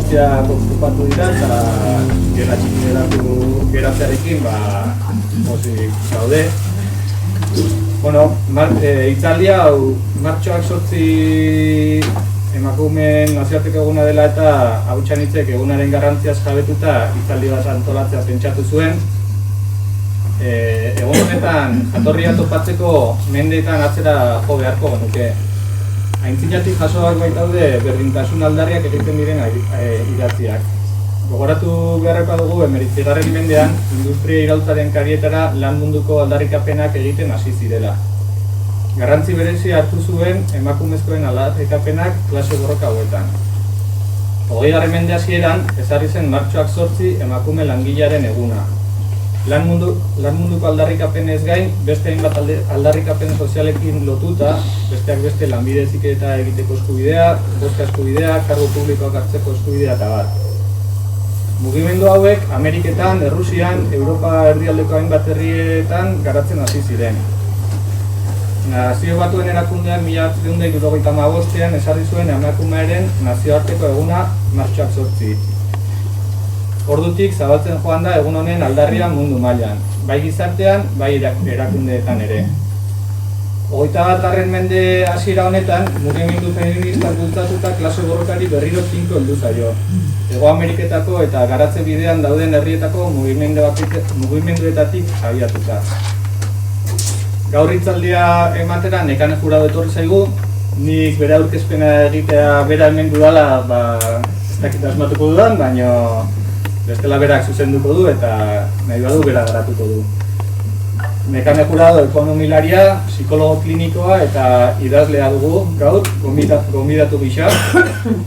guztiak okupatu dira eta gela txikineratu geratzearekin pozik gaude. Hitzaldia hau martxoak 8 emakumeen nazioarteko eguna dela eta Hautsan Hitzek egunaren garrantziaz jabetuta hitzaldi bat antolatzea pentsatu zuen. Egun honetan jatorria topatzeko mendeetan atzera jo beharko genuke. Aintzinatik jasoak baitaude berdintasun aldarriak egiten diren idatziak. Gogoratu beharrekoa dugu 19. mendean industria iraultzaren karietara lan munduko aldarrikapenak egiten hasi zirela. Garrantzi berezia hartu zuen emakumezkoen aldarrikapenak klase borroka hauetan. 20. mende hasieran ezarri zen martxoak 8 emakume langilearen eguna. Lan munduko aldarrikapenez gain, beste hainbat aldarrikapen sozialekin lotuta, besteak beste lanbide heziketa egiteko eskubidea, bozka eskubidea, kargu publikoak hartzeko eskubidea eta bat. Mugimendu hauek Ameriketan, Errusian, Europa erdialdeko hainbat herrietan garatzen hasi ziren. Nazio Batuen erakundean 1975ean ezarri zuen emakumearen nazioarteko eguna martxoak 8. Ordutik zabaltzen joan da egun honen aldarria mundu mailan, bai gizartean, bai erakundeetan ere. 21. mende hasiera honetan, mugimendu feministak bultzatuta klase borrokari berriro tinko heldu zaio. Hego Ameriketako eta garatze bidean dauden herrietako mugimenduetatik abiatuta. Gaur hitzaldia ematera Nekane Jurado etorri zaigu, nik bere aurkezpena egitea bera hemen dudala, ez dakit asmatuko dudan, baina bestela berak zuzenduko du eta nahi badu bera garatuko du. Nekane Jurado ekonomilaria, psikologo klinikoa eta idazlea dugu gaur, gonbidatu gisa.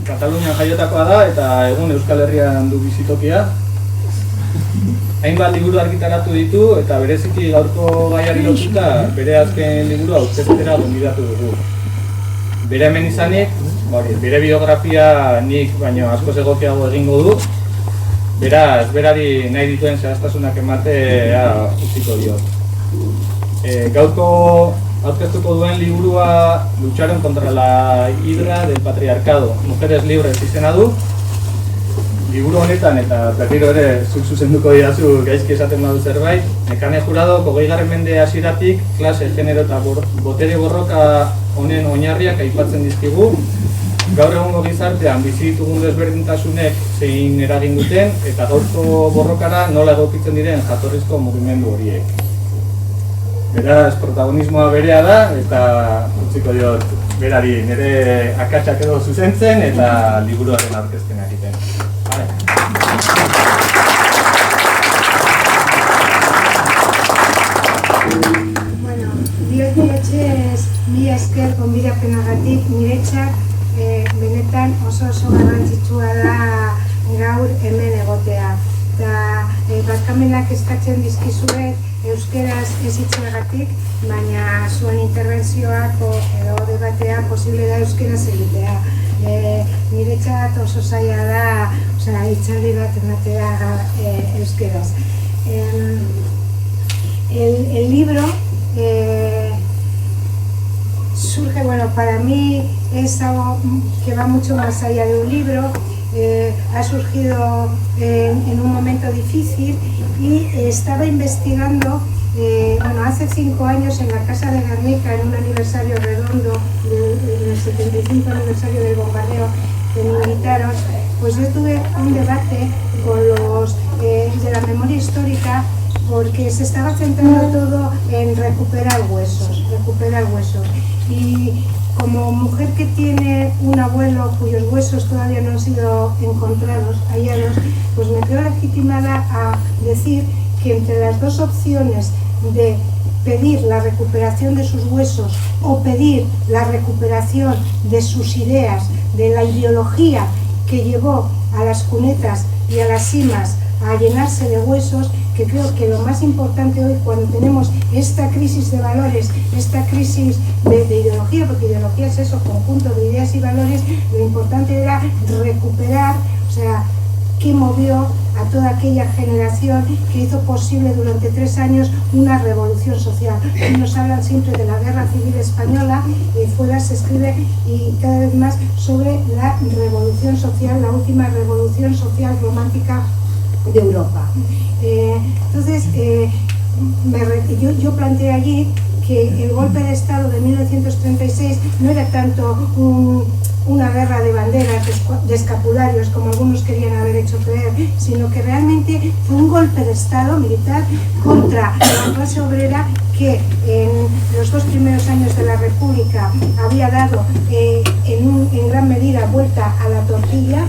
Katalunian jaiotakoa da eta egun Euskal Herrian du bizitokia. Hainbat liburu argitaratu ditu eta bereziki gaurko gaiari lotuta bere azken liburu aurkeztera gonbidatu dugu. Bere hemen izanik, bere biografia nik baino askoz egokiago egingo du. Beraz, berari nahi dituen zehaztasunak ematea utziko dio. Gaurko aurkeztuko duen liburua Lucharon contra la hidra del patriarcado, Mujeres Libres izena du. Liburu honetan eta berriro ere zuk zuzenduko didazu gaizki esaten badu zerbait. Nekane Jurado 20. mende hasieratik klase, genero eta botere borroka honen oinarriak aipatzen dizkigu. Gaur egungo gizartean bizi ditugun desberdintasunek zein eragin duten eta gaurko borrokara nola egokitzen diren jatorrizko mugimendu horiek. Beraz, protagonismoa berea da eta utziko diot berari nire akatsak edo zuzentzen eta liburuaren aurkezpena egiten. Bueno, Dios mila esker gonbidapenagatik niretzat benetan oso garrantzitsua da gaur hemen egotea. Eta barkamenak eskatzen dizkizuet euskeraz ez hitzeagatik, baina zuen interbentzioak edo debatea posible da euskeraz egitea. Niretzat oso zaila da hitzaldi bat ematea euskeraz. El libro surge, para mí es algo que va mucho más allá de un libro. Ha surgido en un momento difícil y estaba investigando, hace 5 años en la Casa de Guernica, en un aniversario redondo del 75 aniversario del bombardeo que me invitaron, pues yo tuve un debate con los de la memoria histórica, porque se estaba centrando todo en recuperar huesos. Y como mujer que tiene un abuelo cuyos huesos todavía no han sido encontrados, hallados, pues me creo legitimada a decir que entre las dos opciones de pedir la recuperación de sus huesos o pedir la recuperación de sus ideas, de la ideología que llevó a las cunetas y a las simas a llenarse de huesos, que creo que lo más importante hoy, cuando tenemos esta crisis de valores, esta crisis de ideología, porque ideología es eso, conjunto de ideas y valores, lo importante era recuperar, que movió a toda aquella generación que hizo posible durante 3 años una revolución social. Y nos hablan siempre de la Guerra Civil Española, fuera se escribe y cada vez más sobre la revolución social, la última revolución social romántica de Europa. Entonces, yo planteé allí que el golpe de Estado de 1936 no era tanto una guerra de banderas, de escapularios, como algunos querían haber hecho creer, sino que realmente fue un golpe de Estado militar contra la clase obrera que en los 2 primeros años de la República había dado en gran medida vuelta a la tortilla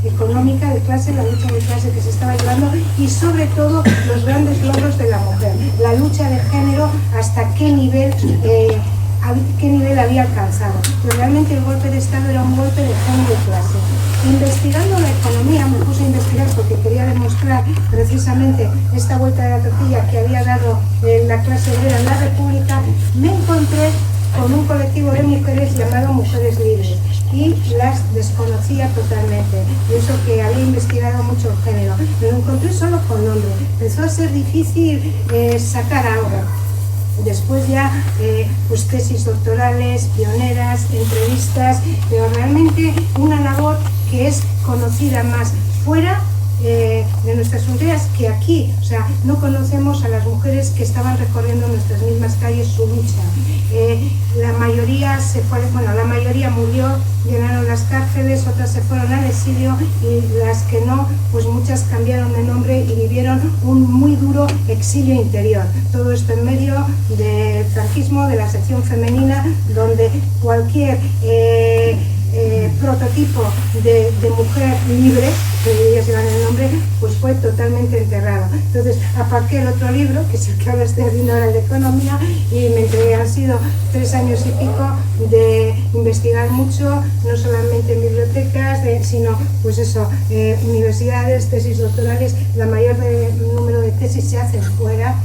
económica de clase, la lucha de clase que se estaba llevando, y sobre todo los grandes logros de la mujer, la lucha de género, hasta qué nivel había alcanzado. Pero realmente el golpe de Estado era un golpe de género y clase. Investigando la economía, me puse a investigar porque quería demostrar precisamente esta vuelta de la tortilla que había dado la clase obrera en la República, me encontré con un colectivo de mujeres llamado Mujeres Libres, y las desconocía totalmente, y eso que había investigado mucho el género, me lo encontré solo con nombre. Empezó a ser difícil sacar algo. Después ya pues tesis doctorales, pioneras, entrevistas, pero realmente una labor que es conocida más fuera de nuestras fronteras que aquí. O sea, no conocemos a las mujeres que estaban recorriendo nuestras mismas calles su lucha. La mayoría la mayoría murió, llenaron las cárceles, otras se fueron al exilio, y las que no, pues muchas cambiaron de nombre y vivieron un muy duro exilio interior. Todo esto en medio del franquismo, de la sección femenina, donde cualquier prototipo de mujer libre, que ellas llevan el nombre, pues fue totalmente enterrado. Entonces aparqué el otro libro, que es el que ahora estoy haciendo ahora, el de economía, y me entregué, han sido 3 años y pico de investigar mucho, no solamente en bibliotecas, sino pues eso, universidades, tesis doctorales. La mayor número de tesis se hacen fuera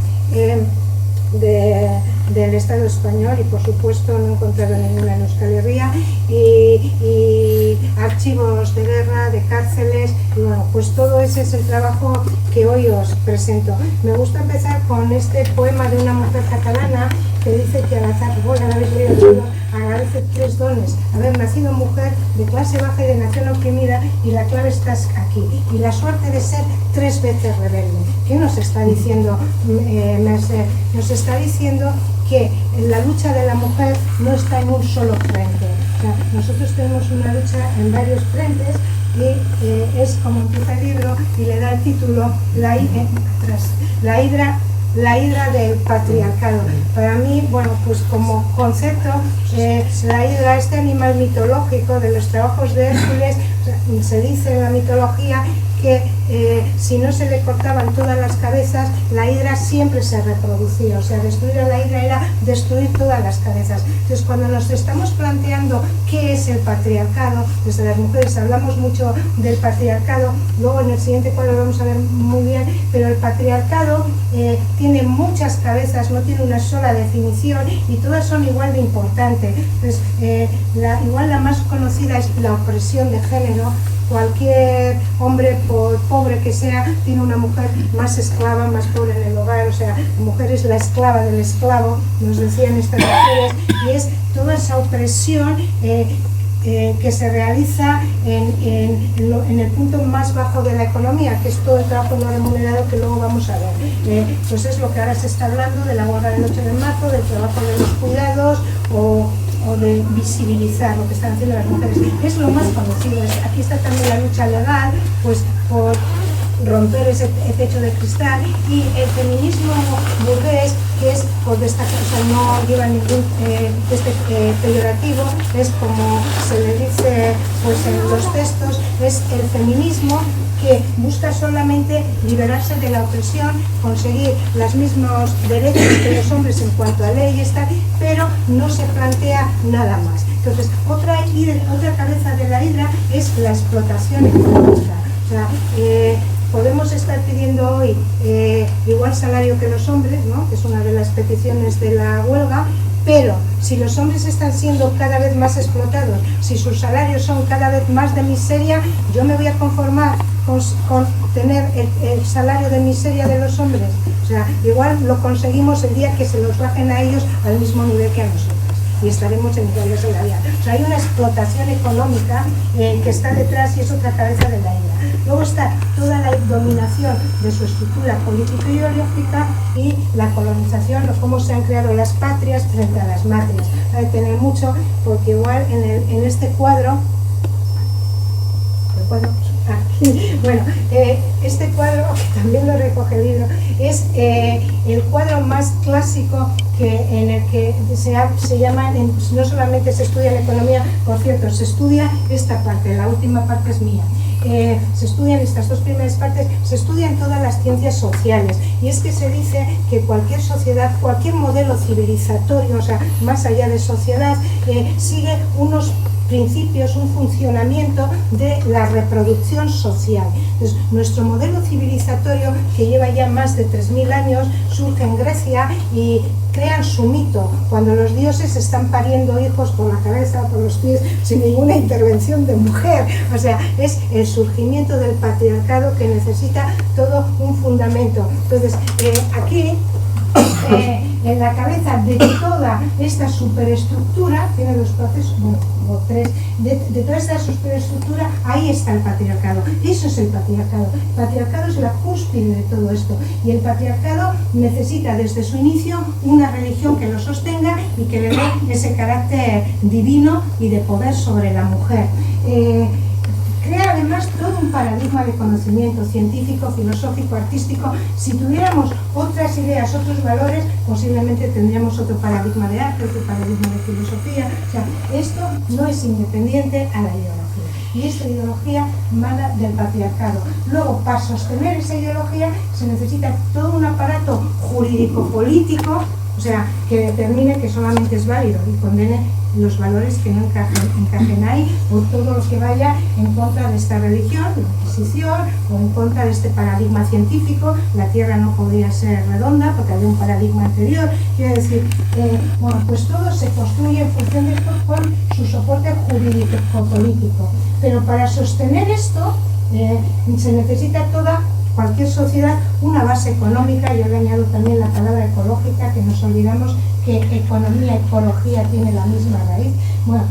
del Estado español, y por supuesto no he encontrado ninguna en Euskal Herria, y archivos de guerra, de cárceles, y bueno, pues todo ese es el trabajo que hoy os presento. Me gusta empezar con este poema de una mujer catalana que dice que al azar, bueno, lo habéis leído todo, agradece 3 dones: haber nacido mujer, de clase baja y de nación oprimida, y la clave está aquí, y la suerte de ser 3 veces rebelde. ¿Qué nos está diciendo Merced? Nos está diciendo que la lucha de la mujer no está en un solo frente. O sea, nosotros tenemos una lucha en varios frentes, y es como empieza el libro y le da el título la hidra del patriarcado. Para mí, bueno, pues como concepto, la hidra, este animal mitológico de los trabajos de Hércules, se dice en la mitología que si no se le cortaban todas las cabezas, la hidra siempre se reproducía. O sea, destruir a la hidra era destruir todas las cabezas. Entonces, cuando nos estamos planteando qué es el patriarcado, desde las mujeres hablamos mucho del patriarcado, luego en el siguiente cuadro lo vamos a ver muy bien, pero el patriarcado tiene muchas cabezas, no tiene una sola definición, y todas son igual de importantes. Entonces, igual la más conocida es la opresión de género. Cualquier hombre, por pobre que sea, tiene una mujer más esclava, más pobre en el hogar. O sea, la mujer es la esclava del esclavo, nos decían estas mujeres, y es toda esa opresión que se realiza en el punto más bajo de la economía, que es todo el trabajo no remunerado, que luego vamos a ver. Pues es lo que ahora se está hablando de la huelga del 8 de marzo, del trabajo de los cuidados, o de visibilizar lo que están haciendo las mujeres. Es lo más conocido. Aquí está también la lucha legal, pues por romper ese techo de cristal, y el feminismo burgués, que es por destacar, o sea, no lleva ningún peyorativo, es como se le dice pues en los textos, es el feminismo que busca solamente liberarse de la opresión, conseguir los mismos derechos que los hombres en cuanto a ley y tal, pero no se plantea nada más. Entonces, otra cabeza de la hidra es la explotación económica. O sea, podemos estar pidiendo hoy igual salario que los hombres, ¿no?, que es una de las peticiones de la huelga, pero si los hombres están siendo cada vez más explotados, si sus salarios son cada vez más de miseria, yo me voy a conformar con tener el salario de miseria de los hombres. O sea, igual lo conseguimos el día que se los bajen a ellos al mismo nivel que a nosotros, y estaremos en igualdad salarial. O sea, hay una explotación económica que está detrás y es otra cabeza de la isla. Luego está toda la dominación de su estructura político-ideológica y la colonización, o cómo se han creado las patrias frente a las matrias. Hay que tener mucho, porque igual en este cuadro, bueno, este cuadro, que también lo recoge el libro, es el cuadro más clásico en el que se llama, no solamente se estudia la economía, por cierto, se estudia esta parte, la última parte es mía. Se estudian estas dos primeras partes, se estudian todas las ciencias sociales, y es que se dice que cualquier sociedad, cualquier modelo civilizatorio, o sea, más allá de sociedad, sigue unos principios, un funcionamiento de la reproducción social. Entonces, nuestro modelo civilizatorio, que lleva ya más de 3000 años, surge en Grecia y crean su mito, cuando los dioses están pariendo hijos por la cabeza, por los pies, sin ninguna intervención de mujer. O sea, es el surgimiento del patriarcado que necesita todo un fundamento. Entonces, aquí, en la cabeza de toda esta superestructura, tiene dos procesos, bueno, o tres, de toda esta superestructura, ahí está el patriarcado. Eso es el patriarcado. El patriarcado es la cúspide de todo esto, y el patriarcado necesita desde su inicio una religión que lo sostenga y que le dé ese carácter divino y de poder sobre la mujer. Crea además todo un paradigma de conocimiento científico, filosófico, artístico. Si tuviéramos otras ideas, otros valores, posiblemente tendríamos otro paradigma de arte, otro paradigma de filosofía. O sea, esto no es independiente a la ideología, y esta ideología mana del patriarcado. Luego, para sostener esa ideología se necesita todo un aparato jurídico-político, o sea, que determine que solamente es válido y condene los valores que no encajen ahí, o todo lo que vaya en contra de esta religión, de la Inquisición, o en contra de este paradigma científico. La Tierra no podría ser redonda porque había un paradigma anterior. Quiero decir, bueno, pues todo se construye en función de esto con su soporte jurídico-político. Pero para sostener esto se necesita cualquier sociedad, una base económica. Yo le añado también la palabra ecológica, que nos olvidamos que economía y ecología tiene la misma raíz. Bueno,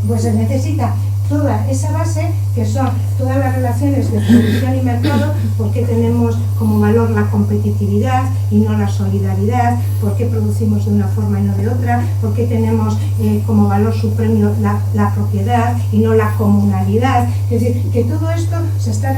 pues se necesita toda esa base, que son todas las relaciones de producción y mercado. ¿Por qué tenemos como valor la competitividad y no la solidaridad? ¿Por qué producimos de una forma y no de otra? ¿Por qué tenemos como valor supremo la propiedad y no la comunalidad? Es decir, que todo esto se está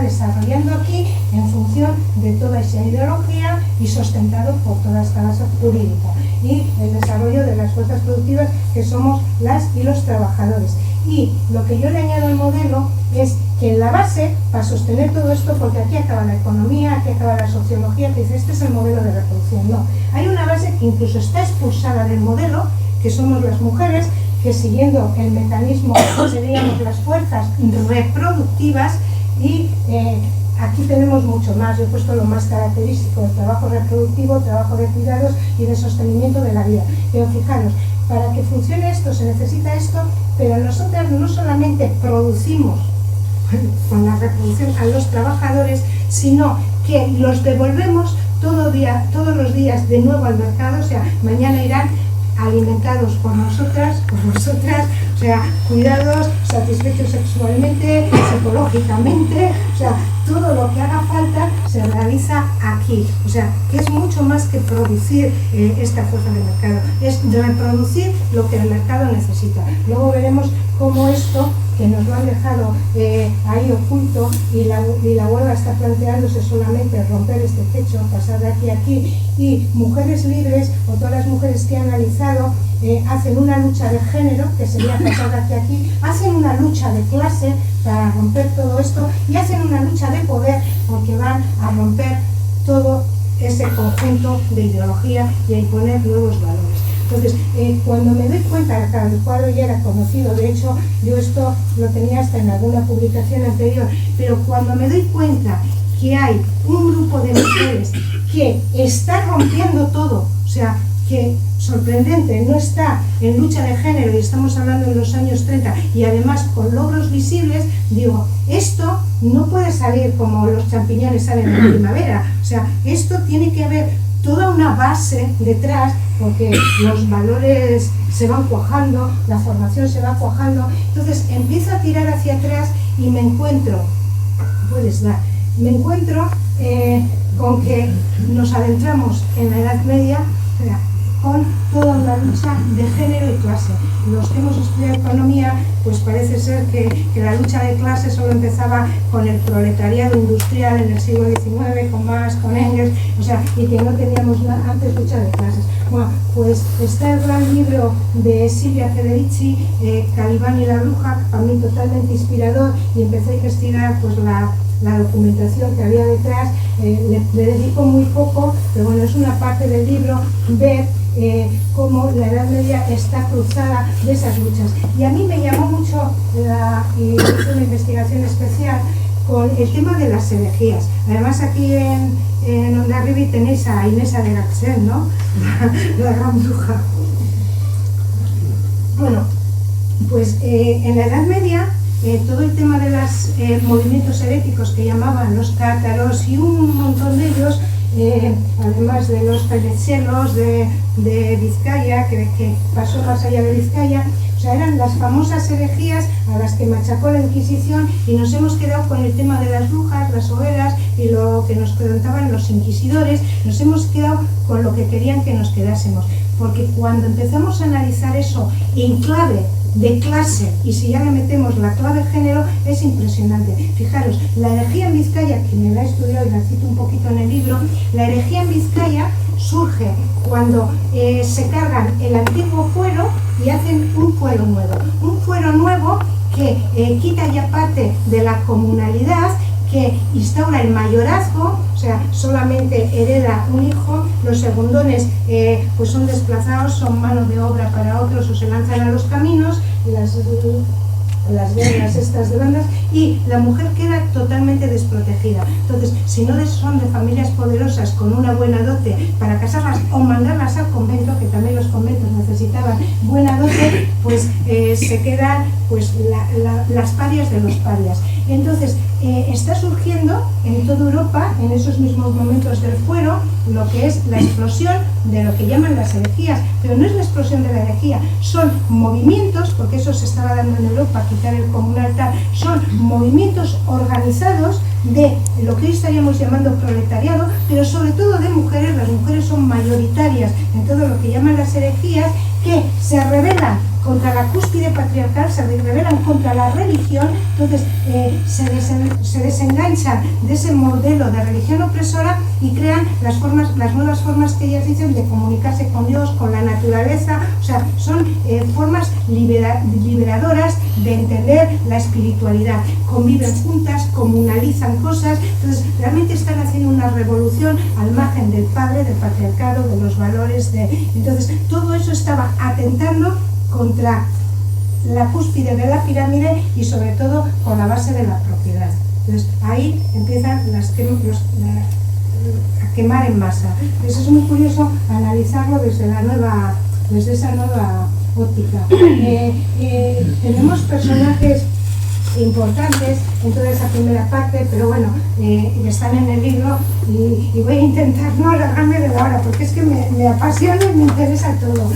desarrollando aquí en función de toda esa ideología y sustentado por toda esta base jurídica y el desarrollo de las fuerzas productivas, que somos las y los trabajadores. Y lo que yo le añado al modelo es que en la base, para sostener todo esto, porque aquí acaba la economía, aquí acaba la sociología, que dice, este es el modelo de reproducción. No, hay una base que incluso está expulsada del modelo, que somos las mujeres, que siguiendo el mecanismo seríamos las fuerzas reproductivas, y aquí tenemos mucho más. Yo he puesto lo más característico del trabajo reproductivo, trabajo de cuidados y de sostenimiento de la vida. Pero fijaros, para que funcione esto se necesita esto, pero nosotras no solamente producimos con la reproducción a los trabajadores, sino que los devolvemos todos los días de nuevo al mercado. O sea, mañana irán alimentados por nosotras, o sea, cuidados, satisfechos sexualmente, psicológicamente, o sea, todo lo que haga falta se realiza aquí. O sea, que es mucho más que producir esta fuerza de mercado, es reproducir lo que el mercado necesita. Luego veremos cómo esto, que nos lo han dejado ahí oculto, y la huelga está planteándose solamente romper este techo, pasar de aquí a aquí, y Mujeres Libres, o todas las mujeres que han analizado, hacen una lucha de género, que sería pasar de aquí a aquí, hacen una lucha de clase para romper todo esto, y hacen una lucha de poder porque van a romper todo ese conjunto de ideología y a imponer nuevos valores. Entonces, cuando me doy cuenta, el cuadro ya era conocido, de hecho, yo esto lo tenía hasta en alguna publicación anterior, pero cuando me doy cuenta que hay un grupo de mujeres que está rompiendo todo, o sea, que, sorprendente, no está en lucha de género, y estamos hablando de los años 30, y además con logros visibles, digo, esto no puede salir como los champiñones salen en primavera. O sea, esto tiene que haber toda una base detrás, porque los valores se van cuajando, la formación se va cuajando. Entonces empiezo a tirar hacia atrás y me encuentro, con que nos adentramos en la Edad Media, con toda una lucha de género y clase. Los que hemos estudiado economía, pues parece ser que la lucha de clase solo empezaba con el proletariado industrial en el siglo XIX, con Marx, con Engels, o sea, y que no teníamos antes lucha de clases. Bueno, pues está el gran libro de Silvia Federici, Calibán y la bruja, para mí totalmente inspirador, y empecé a investigar pues la documentación que había detrás. Le dedico muy poco, pero bueno, es una parte del libro ver cómo la Edad Media está cruzada de esas luchas. Y a mí me llamó mucho, y hice una investigación especial con el tema de las herejías. Además aquí en Hondarribia tenéis a Inés de Gaxel, ¿no? La gran bruja. Bueno, pues en la Edad Media todo el tema de los movimientos heréticos que llamaban los cátaros y un montón de ellos, además de los pellechelos de Vizcaya, que pasó más allá de Vizcaya, o sea, eran las famosas herejías a las que machacó la Inquisición, y nos hemos quedado con el tema de las brujas, las hogueras y lo que nos preguntaban los inquisidores. Nos hemos quedado con lo que querían que nos quedásemos, porque cuando empezamos a analizar eso en clave de clase, y si ya le metemos la clave género, es impresionante. Fijaros, la herejía en Vizcaya, que me la he estudiado y la cito un poquito en el libro, la herejía en Vizcaya surge cuando se cargan el antiguo fuero y hacen un fuero nuevo que quita ya parte de la comunalidad, que instaura el mayorazgo, o sea, solamente hereda un hijo, los segundones pues son desplazados, son mano de obra para otros o se lanzan a los caminos, las guerras estas de bandas, y la mujer queda totalmente desprotegida. Entonces, si no son de familias poderosas con una buena dote para casarlas o mandarlas al convento, que también los conventos necesitaban buena dote, pues se quedan pues las parias de los parias. Entonces, está surgiendo en toda Europa, en esos mismos momentos del fuero, lo que es la explosión de lo que llaman las herejías, pero no es la explosión de la herejía, son movimientos, porque eso se estaba dando en Europa, quitar el comunal tal, son movimientos organizados de lo que hoy estaríamos llamando proletariado, pero sobre todo de mujeres. Las mujeres son mayoritarias en todo lo que llaman las herejías, que se rebelan contra la cúspide patriarcal, se rebelan contra la religión. Entonces se desenganchan de ese modelo de religión opresora y crean las nuevas formas que ellas dicen de comunicarse con Dios, con la naturaleza. O sea, son formas liberadoras de entender la espiritualidad. Conviven juntas, comunalizan cosas. Entonces realmente están haciendo una revolución al margen del padre, del patriarcado, de los valores. Entonces todo eso estaba atentando contra la cúspide de la pirámide y sobre todo con la base de la propiedad. Entonces ahí empiezan a quemar en masa. Entonces es muy curioso analizarlo desde esa nueva óptica. Tenemos personajes importantes en toda esa primera parte, pero bueno, están en el libro y voy a intentar no alargarme de la hora, porque es que me apasiona y me interesa todo.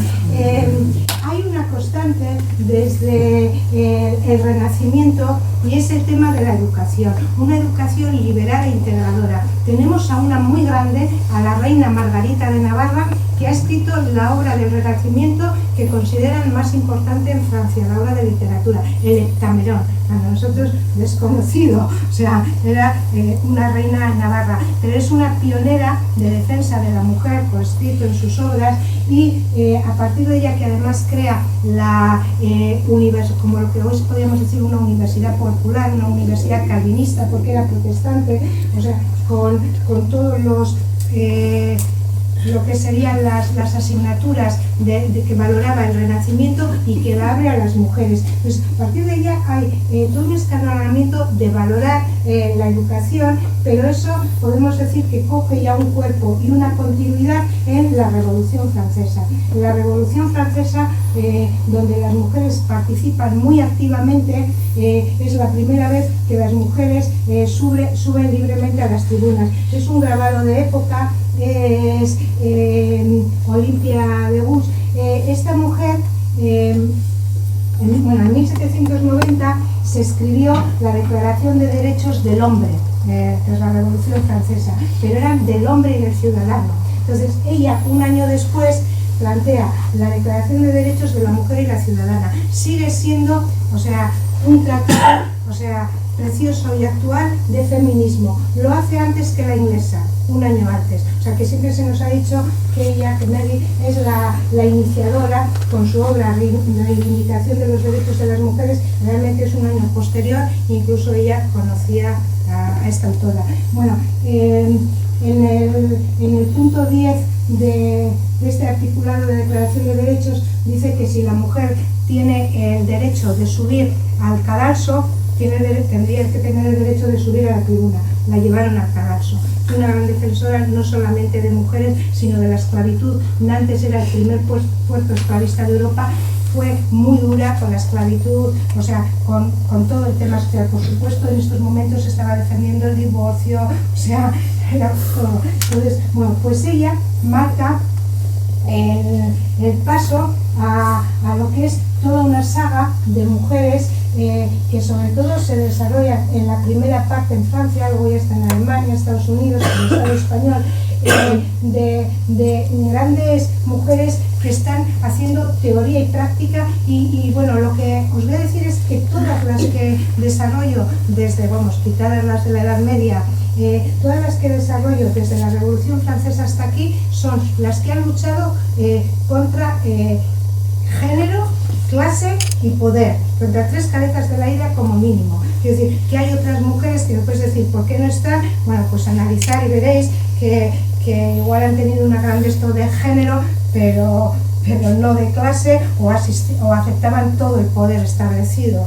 Hay una constante desde el Renacimiento, y es el tema de la educación, una educación liberal e integradora. Tenemos a una muy grande, a la reina Margarita de Navarra, que ha escrito la obra del Renacimiento que consideran más importante en Francia, la obra de literatura, el Heptamerón. A nosotros desconocido, o sea, era una reina Navarra, pero es una pionera de defensa de la mujer, por escrito en sus obras, y a partir de ella, que además crea la como lo que hoy podríamos decir una universidad popular, una universidad calvinista, porque era protestante, o sea, con todos lo que serían las asignaturas que valoraba el Renacimiento y que la abre a las mujeres. Pues a partir de ella hay todo un escalonamiento de valorar la educación, pero eso podemos decir que coge ya un cuerpo y una continuidad en la Revolución Francesa. En la Revolución Francesa, donde las mujeres participan muy activamente, es la primera vez que las mujeres suben libremente a las tribunas. Es un grabado de época, es Olympia de Gouges. Esta mujer, en 1790 se escribió la Declaración de Derechos del Hombre, tras la Revolución Francesa, pero eran del hombre y del ciudadano. Entonces ella, un año después, plantea la Declaración de Derechos de la Mujer y la Ciudadana. Sigue siendo, un tratado, precioso y actual de feminismo. Lo hace antes que la inglesa, un año antes. O sea que siempre se nos ha dicho que ella, que Mary, es la iniciadora con su obra Reivindicación de los Derechos de las Mujeres. Realmente es un año posterior, incluso ella conocía a esta autora. Bueno, en el punto 10 de este articulado de Declaración de Derechos dice que si la mujer tiene el derecho de subir al cadalso, tendría que tener el derecho de subir a la tribuna. La llevaron al cadalso. Fue una gran defensora no solamente de mujeres, sino de la esclavitud. Nantes era el primer puerto esclavista de Europa. Fue muy dura con la esclavitud, con todo el tema social. Por supuesto, en estos momentos estaba defendiendo el divorcio, era todo. Entonces, bueno, pues ella marca el paso a lo que es toda una saga de mujeres que sobre todo se desarrolla en la primera parte en Francia, luego ya está en Alemania, Estados Unidos, en el Estado español, de grandes mujeres que están haciendo teoría y práctica y bueno, lo que os voy a decir es que todas las que desarrollo desde, quitadas las de la Edad Media, todas las que desarrollo desde la Revolución Francesa hasta aquí son las que han luchado contra género, clase y poder, contra tres cabezas de la ira como mínimo. Quiero decir, que hay otras mujeres que me puedes decir, ¿por qué no están? Bueno, pues analizar y veréis que igual han tenido una gran esto de género, pero no de clase, o aceptaban todo el poder establecido.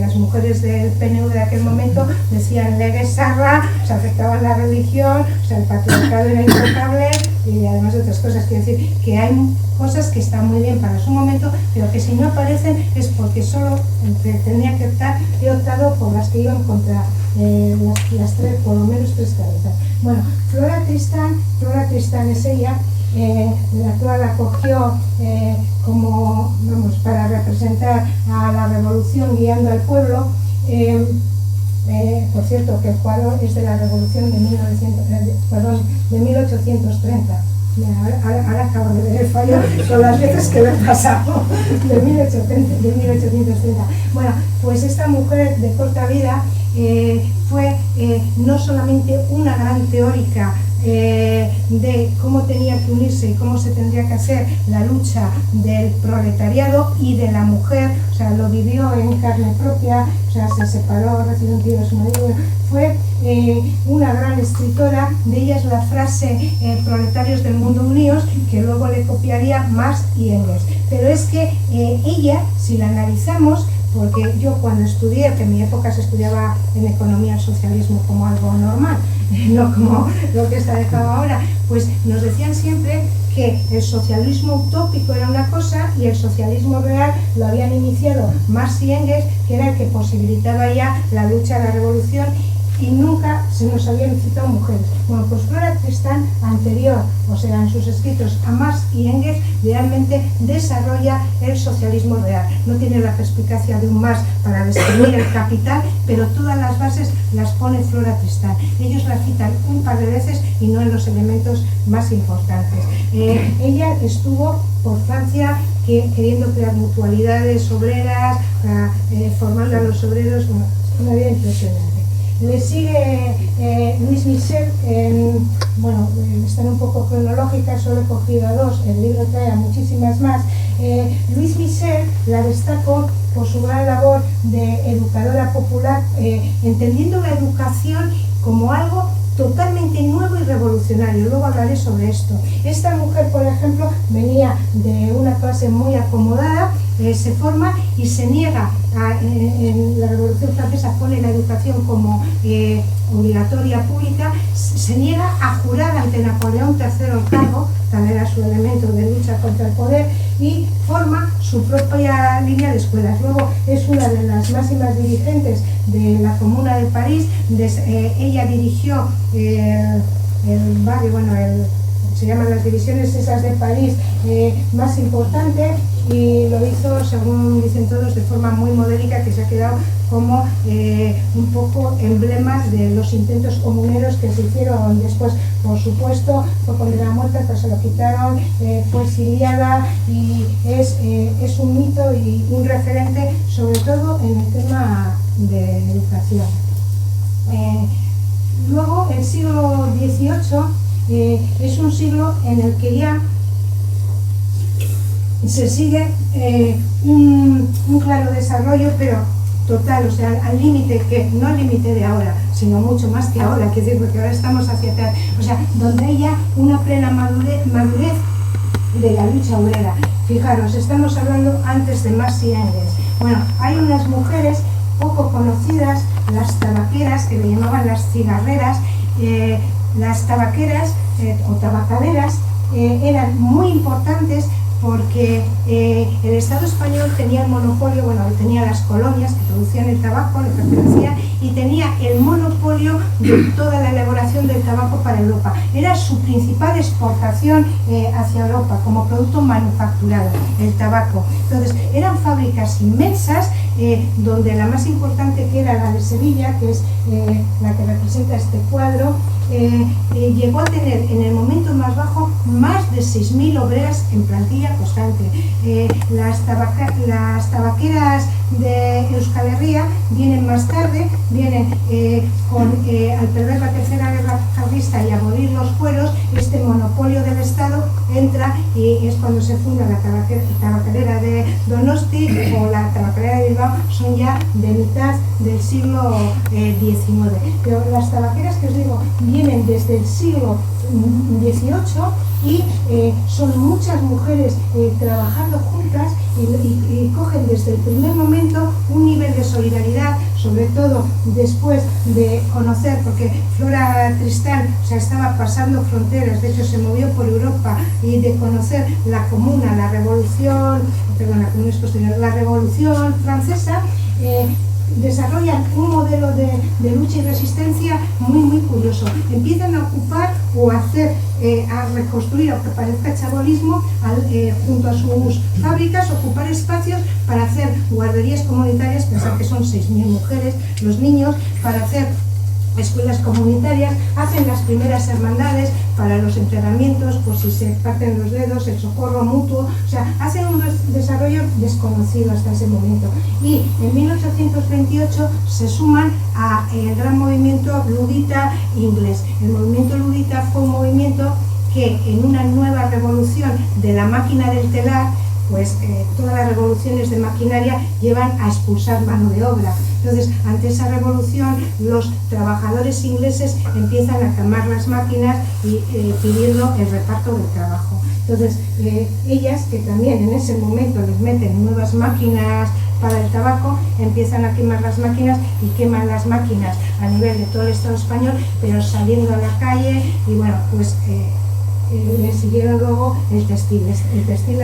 Las mujeres del PNV de aquel momento decían legue sarra, aceptaban la religión, el patriarcado era intocable y además de otras cosas. Quiero decir que hay cosas que están muy bien para su momento, pero que si no aparecen es porque solo tendría que optar, he optado por las que iban contra las tres, por lo menos tres cabezas. Bueno, Flora Tristán es ella. La cual acogió para representar a la revolución guiando al pueblo. Por cierto, que el cuadro es de la revolución de 1830. Ahora acabo de ver el fallo con las veces que lo he pasado, de 1830. Bueno, pues esta mujer de corta vida fue no solamente una gran teórica de cómo tenía que unirse y cómo se tendría que hacer la lucha del proletariado y de la mujer, lo vivió en carne propia, se separó, recibió un tiro de su marido, fue una gran escritora. De ella es la frase proletarios del mundo unidos, que luego le copiaría Marx y Engels. Pero es que ella, si la analizamos, porque yo cuando estudié, que en mi época se estudiaba en economía el socialismo como algo normal, no como lo que está dejado ahora, pues nos decían siempre que el socialismo utópico era una cosa y el socialismo real lo habían iniciado Marx y Engels, que era el que posibilitaba ya la lucha, la revolución, y nunca se nos habían citado mujeres. Bueno, pues Flora Tristán, anterior, en sus escritos a Marx y Engels, realmente desarrolla el socialismo real. No tiene la perspicacia de un Marx para describir el capital, pero todas las bases las pone Flora Tristán. Ellos la citan un par de veces y no en los elementos más importantes. Ella estuvo por Francia queriendo crear mutualidades obreras, formando a los obreros, una vida impresionante. Le sigue Louise Michel, están un poco cronológicas, solo he cogido a dos, el libro trae a muchísimas más. Louise Michel la destaco por su gran labor de educadora popular, entendiendo la educación como algo totalmente nuevo y revolucionario. revolucionario. Luego hablaré sobre esto. Esta mujer, por ejemplo, venía de una clase muy acomodada, se forma y se niega en la Revolución Francesa pone la educación como obligatoria pública, se niega a jurar ante Napoleón III el cargo, tal era su elemento de lucha contra el poder, y forma su propia línea de escuelas. Luego es una de las máximas dirigentes de la Comuna de París. Ella dirigió el barrio, se llaman las divisiones esas de París más importante, y lo hizo, según dicen todos, de forma muy modélica, que se ha quedado como un poco emblemas de los intentos comuneros que se hicieron después. Por supuesto, fue condenada a muerte, pero se lo quitaron, fue exiliada, y es un mito y un referente, sobre todo en el tema de educación. Luego, el siglo XVIII es un siglo en el que ya se sigue un claro desarrollo, pero total, o sea, al límite, que no al límite de ahora, sino mucho más que ahora, que decir, porque ahora estamos hacia atrás, o sea, donde hay ya una plena madurez de la lucha obrera. Fijaros, estamos hablando antes de Marx y Engels. Bueno, hay unas mujeres poco conocidas, las tabaqueras, que le llamaban las cigarreras. Las tabaqueras o tabacaderas eran muy importantes porque el Estado español tenía el monopolio, tenía las colonias que producían el tabaco, le pertenecía, y tenía el monopolio de toda la elaboración del tabaco para Europa. Era su principal exportación hacia Europa como producto manufacturado, el tabaco. Entonces, eran fábricas inmensas, donde la más importante, que era la de Sevilla, que es la que representa este cuadro, llegó a tener en el momento más bajo más de 6.000 obreras en plantilla constante. Las tabaqueras de Euskal Herria vienen más tarde, vienen al perder la Tercera Guerra Carlista y abolir los fueros, este monopolio del Estado entra, y es cuando se funda la tabacalera de Donosti o la tabacalera de Bilbao. Son ya de mitad del siglo XIX. Pero las tabaqueras, que os digo, vienen desde el siglo XVIII, y son muchas mujeres trabajando juntas, y cogen desde el primer momento un nivel de solidaridad, sobre todo después de conocer, porque Flora Tristán, estaba pasando fronteras, de hecho se movió por Europa, y de conocer la Comuna, la Revolución Francesa, desarrollan un modelo de lucha y resistencia muy curioso. Empiezan a ocupar o a reconstruir, aunque parezca chabolismo, junto a sus fábricas, ocupar espacios para hacer guarderías comunitarias, pensar que son 6.000 mujeres, los niños, para hacer escuelas comunitarias, hacen las primeras hermandades para los enterramientos, por si se parten los dedos, el socorro mutuo, o sea, hacen un desarrollo desconocido hasta ese momento. Y en 1828 se suman al gran movimiento ludita inglés. El movimiento ludita fue un movimiento que, en una nueva revolución de la máquina del telar, pues todas las revoluciones de maquinaria llevan a expulsar mano de obra. Entonces, ante esa revolución, los trabajadores ingleses empiezan a quemar las máquinas y pidiendo el reparto del trabajo. Entonces, ellas, que también en ese momento les meten nuevas máquinas para el tabaco, empiezan a quemar las máquinas, y queman las máquinas a nivel de todo el Estado español, pero saliendo a la calle, y le siguieron luego el textil la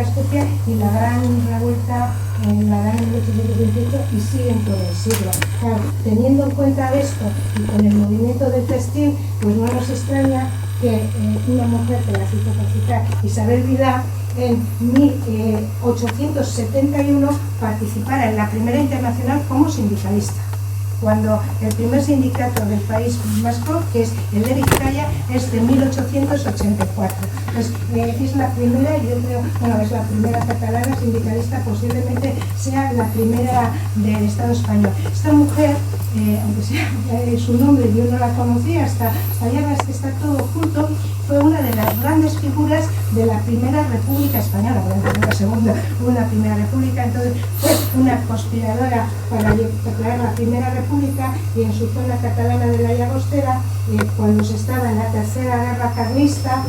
Escocia, y la gran revuelta la dan en 1828, y siguen todo el siglo. Claro, teniendo en cuenta esto, y con el movimiento del textil, pues no nos extraña que una mujer, que la cito por citar, Isabel Vilá, en 1871 participara en la primera internacional como sindicalista, cuando el primer sindicato del País Vasco, que es el de Vizcaya, es de 1884. Entonces, es la primera, yo creo, es la primera catalana sindicalista, posiblemente sea la primera del Estado español. Esta mujer, aunque sea su nombre yo no la conocía, hasta allá ves que está todo junto, fue una de las grandes figuras de la Primera República Española, bueno, la segunda, una Primera República. Entonces fue una conspiradora para declarar la Primera República, República y en su zona catalana de la Llagostera, cuando se estaba en la tercera guerra carlista,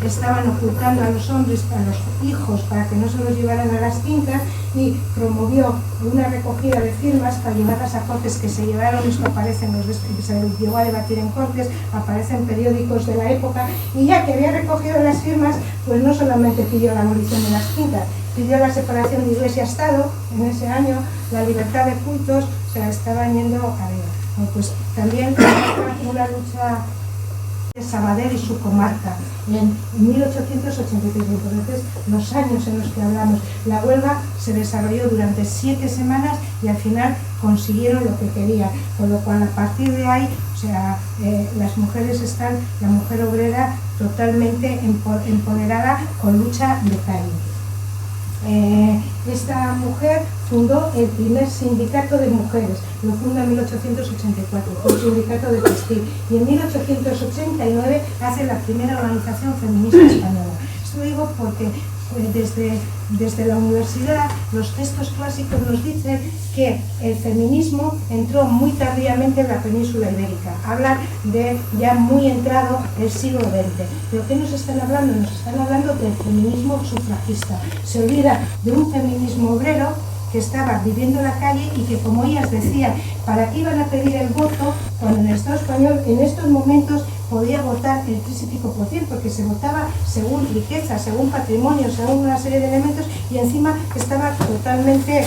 estaban ocultando a los hombres, a los hijos, para que no se los llevaran a las fincas, y promovió una recogida de firmas para llevarlas a cortes, que se llevaron. Esto aparece que se llegó a debatir en cortes, aparece en periódicos de la época, y ya que había recogido las firmas, pues no solamente pidió la abolición de las fincas, pidió la separación de Iglesia-Estado en ese año, la libertad de cultos, o sea, estaban yendo arriba. Bueno, pues también una lucha de Sabadell y su comarca en 1883. Entonces, los años en los que hablamos, la huelga se desarrolló durante 7 semanas y al final consiguieron lo que querían, con lo cual a partir de ahí, o sea, las mujeres están, la mujer obrera totalmente empoderada con lucha de calle. Esta mujer fundó el primer sindicato de mujeres, lo funda en 1884, el sindicato de textil, y en 1889 hace la primera organización feminista española. Esto digo porque desde la universidad los textos clásicos nos dicen que el feminismo entró muy tardíamente en la península ibérica. Hablan de ya muy entrado el siglo XX. ¿Pero qué nos están hablando? Nos están hablando del feminismo sufragista. Se olvida de un feminismo obrero que estaba viviendo en la calle y que, como ellas decían, ¿para qué iban a pedir el voto cuando en el Estado español en estos momentos podía votar el 3 y pico %, porque se votaba según riqueza, según patrimonio, según una serie de elementos, y encima estaba totalmente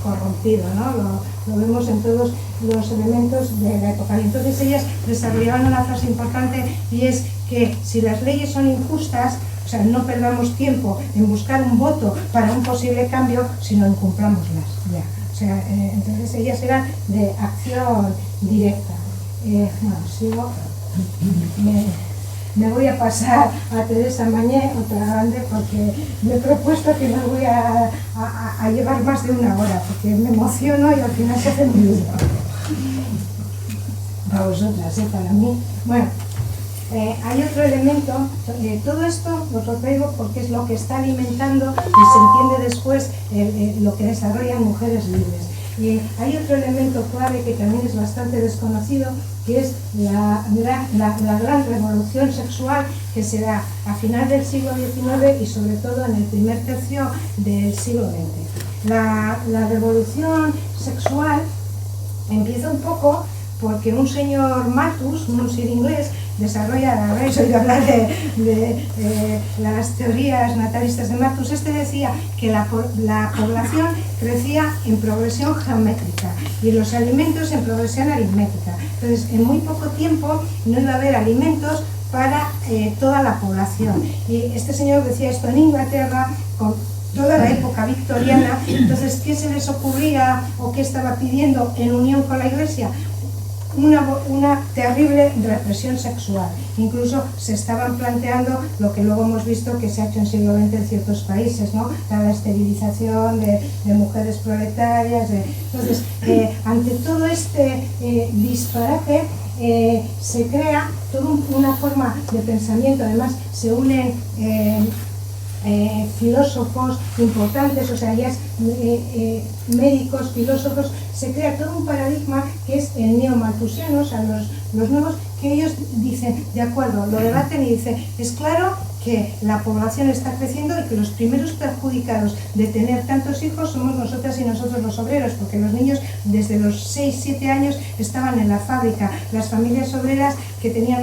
corrompido, ¿no? Lo vemos en todos los elementos de la época. Y entonces ellas desarrollaban una frase importante, y es que si las leyes son injustas, o sea, no perdamos tiempo en buscar un voto para un posible cambio, sino incumpllámoslas ya. O sea, entonces ellas eran de acción directa. Bueno, sigo. Me voy a pasar a Teresa Mañé, otra grande, porque me he propuesto que no voy a llevar más de 1 hora, porque me emociono y al final se hace muy duro. Para vosotras, para mí. Bueno, hay otro elemento, todo esto os lo traigo porque es lo que está alimentando y se entiende después lo que desarrollan Mujeres Libres. Y hay otro elemento clave que también es bastante desconocido, que es la gran revolución sexual que se da a final del siglo XIX y sobre todo en el primer tercio del siglo XX. La revolución sexual empieza un poco porque un señor Malthus, un sir inglés, desarrolla, habréis oído hablar de las teorías natalistas de Malthus. Este decía que la población crecía en progresión geométrica y los alimentos en progresión aritmética. Entonces, en muy poco tiempo no iba a haber alimentos para toda la población. Y este señor decía esto en Inglaterra, con toda la época victoriana. Entonces, ¿qué se les ocurría o qué estaba pidiendo en unión con la Iglesia? Una terrible represión sexual. Incluso se estaban planteando lo que luego hemos visto que se ha hecho en siglo XX en ciertos países, ¿no? La esterilización de mujeres proletarias. Entonces, ante todo este disparate, se crea toda una forma de pensamiento. Además, se unen filósofos importantes, o sea, ya médicos, filósofos, se crea todo un paradigma que es el neomalthusiano, o sea, los nuevos, que ellos dicen, de acuerdo, lo debaten y dicen, es claro que la población está creciendo y que los primeros perjudicados de tener tantos hijos somos nosotras y nosotros los obreros, porque los niños desde los 6-7 años estaban en la fábrica. Las familias obreras que tenían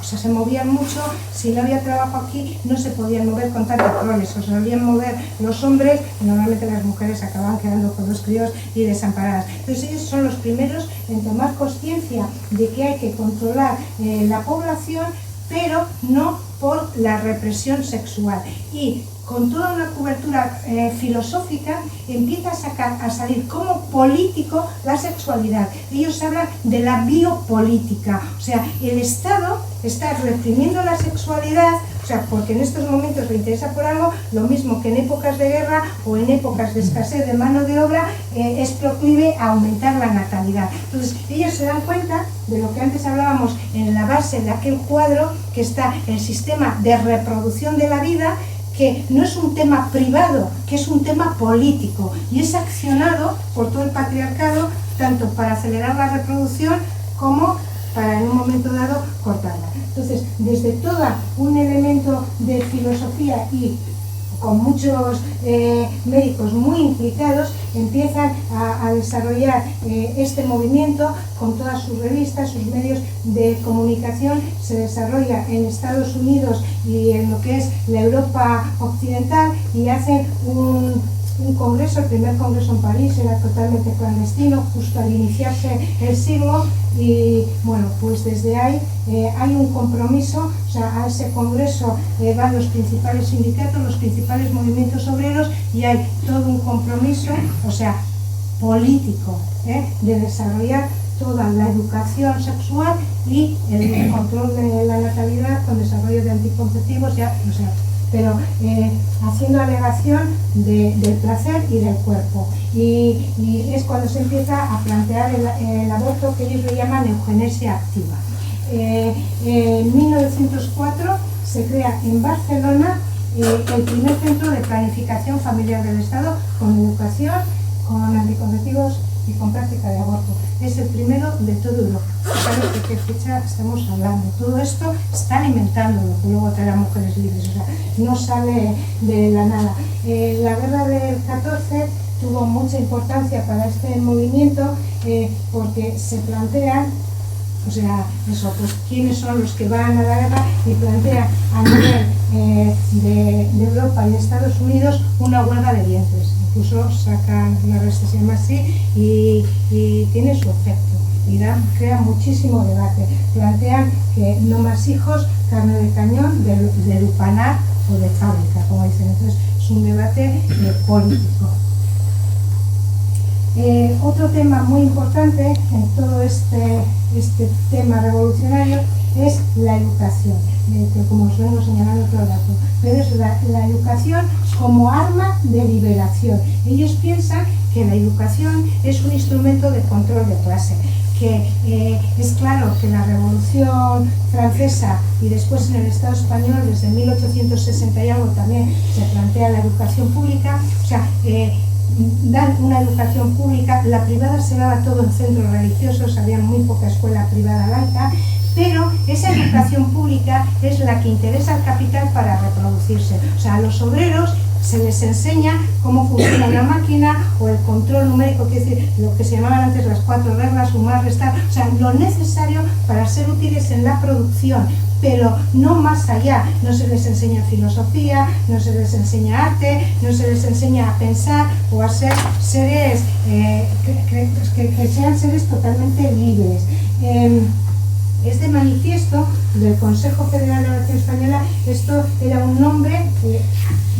se movían mucho, si no había trabajo aquí no se podían mover con tantos roles, o se solían mover los hombres y normalmente las mujeres acababan quedando con los críos y desamparadas. Entonces ellos son los primeros en tomar conciencia de que hay que controlar la población, pero no por la represión sexual. Y con toda una cobertura filosófica empieza a salir como político la sexualidad. Ellos hablan de la biopolítica, o sea, el Estado está reprimiendo la sexualidad, o sea, porque en estos momentos le interesa por algo, lo mismo que en épocas de guerra o en épocas de escasez de mano de obra, es proclive a aumentar la natalidad. Entonces, ellos se dan cuenta de lo que antes hablábamos en la base de aquel cuadro, que está el sistema de reproducción de la vida, que no es un tema privado, que es un tema político y es accionado por todo el patriarcado, tanto para acelerar la reproducción como para en un momento dado cortarla. Entonces, desde todo un elemento de filosofía y con muchos médicos muy implicados, empiezan a desarrollar este movimiento con todas sus revistas, sus medios de comunicación. Se desarrolla en Estados Unidos y en lo que es la Europa occidental, y hacen un congreso, el primer congreso en París, era totalmente clandestino, justo al iniciarse el siglo, y bueno, pues desde ahí hay un compromiso. O sea, a ese congreso van los principales sindicatos, los principales movimientos obreros, y hay todo un compromiso, o sea, político, de desarrollar toda la educación sexual y el control de la natalidad con desarrollo de anticonceptivos, ya, o sea, pero haciendo alegación del placer y del cuerpo. Y es cuando se empieza a plantear el aborto, que ellos le llaman eugenesia activa. En 1904 se crea en Barcelona el primer centro de planificación familiar del Estado, con educación, con anticonceptivos y con práctica de aborto. Es el primero de toda Europa. ¿Sabes de qué fecha estamos hablando? Todo esto está alimentando lo que luego trae las mujeres libres, o sea, no sale de la nada. La guerra del 14 tuvo mucha importancia para este movimiento, porque se plantean, o sea, eso, pues quiénes son los que van a la guerra, y plantea a nivel de Europa y de Estados Unidos una huelga de vientres. Incluso sacan una revista, se llama así, y tiene su efecto, y crea muchísimo debate. Plantean que no más hijos, carne de cañón, de lupanar o de fábrica, como dicen. Entonces es un debate político. Otro tema muy importante en todo este tema revolucionario es la educación, que como os vengo señalando todo el rato, pero es la educación como arma de liberación. Ellos piensan que la educación es un instrumento de control de clase, que es claro que la Revolución Francesa y después en el Estado español, desde 1860 y algo, también se plantea la educación pública, o sea, dan una educación pública. La privada se daba todo en centros religiosos, había muy poca escuela privada laica, pero esa educación pública es la que interesa al capital para reproducirse. O sea, a los obreros se les enseña cómo funciona una máquina, o el control numérico, que es decir, lo que se llamaban antes las 4 reglas, sumar, restar, o sea, lo necesario para ser útiles en la producción, pero no más allá. No se les enseña filosofía, no se les enseña arte, no se les enseña a pensar o a ser seres que sean seres totalmente libres. Es de manifiesto del Consejo Federal de la Nación Española. Esto era un nombre que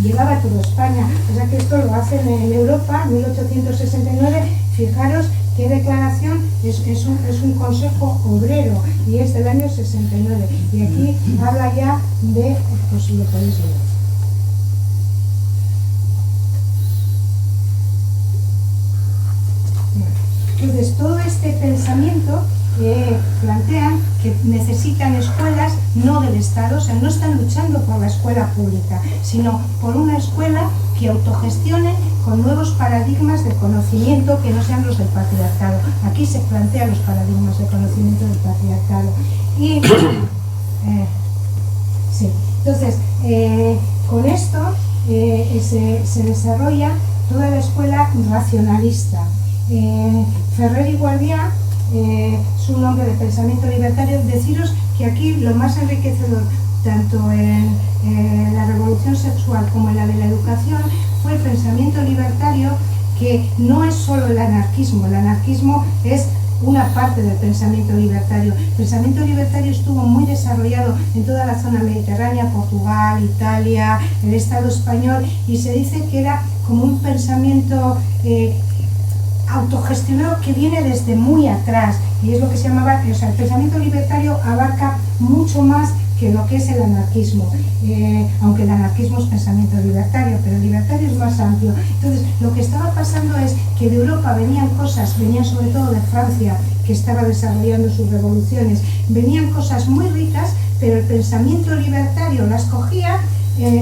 llevaba a toda España, o sea que esto lo hacen en Europa, 1869. Fijaros qué declaración, es un consejo obrero, y es del año 69, y aquí habla ya de, pues lo podéis ver. Entonces, todo este pensamiento plantean que necesitan escuelas no del Estado, o sea, no están luchando por la escuela pública, sino por una escuela que autogestione con nuevos paradigmas de conocimiento que no sean los del patriarcado. Aquí se plantean los paradigmas de conocimiento del patriarcado. Y sí, entonces, con esto se desarrolla toda la escuela racionalista. Ferrer y Guardián, su nombre de pensamiento libertario. Deciros que aquí lo más enriquecedor, tanto en la revolución sexual como en la de la educación, fue el pensamiento libertario, que no es solo el anarquismo es una parte del pensamiento libertario. El pensamiento libertario estuvo muy desarrollado en toda la zona mediterránea, Portugal, Italia, el Estado español, y se dice que era como un pensamiento autogestionado que viene desde muy atrás, y es lo que se llamaba, o sea, el pensamiento libertario abarca mucho más que lo que es el anarquismo, aunque el anarquismo es pensamiento libertario, pero el libertario es más amplio. Entonces, lo que estaba pasando es que de Europa venían cosas, venían sobre todo de Francia, que estaba desarrollando sus revoluciones, venían cosas muy ricas, pero el pensamiento libertario las cogía,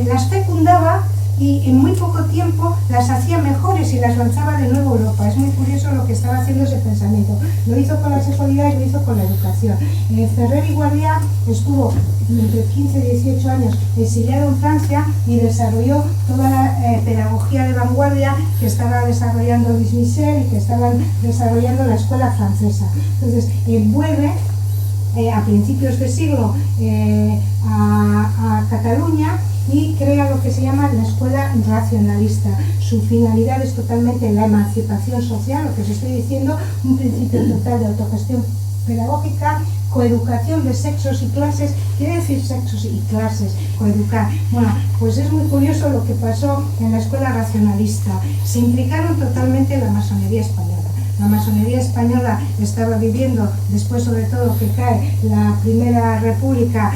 las fecundaba y en muy poco tiempo las hacía mejores y las lanzaba de nuevo a Europa. Es muy curioso lo que estaba haciendo ese pensamiento. Lo hizo con la sexualidad y lo hizo con la educación. Ferrer y Guardián estuvo entre 15 y 18 años exiliado en Francia y desarrolló toda la pedagogía de vanguardia que estaba desarrollando Louis Michel y que estaban desarrollando la escuela francesa. Entonces, vuelve a principios de siglo a Cataluña y crea lo que se llama la escuela racionalista. Su finalidad es totalmente la emancipación social, lo que os estoy diciendo, un principio total de autogestión pedagógica, coeducación de sexos y clases. Quiere decir sexos y clases, coeducar. Bueno, pues es muy curioso lo que pasó en la escuela racionalista. Se implicaron totalmente en la masonería española. La masonería española estaba viviendo, después sobre todo que cae la Primera República,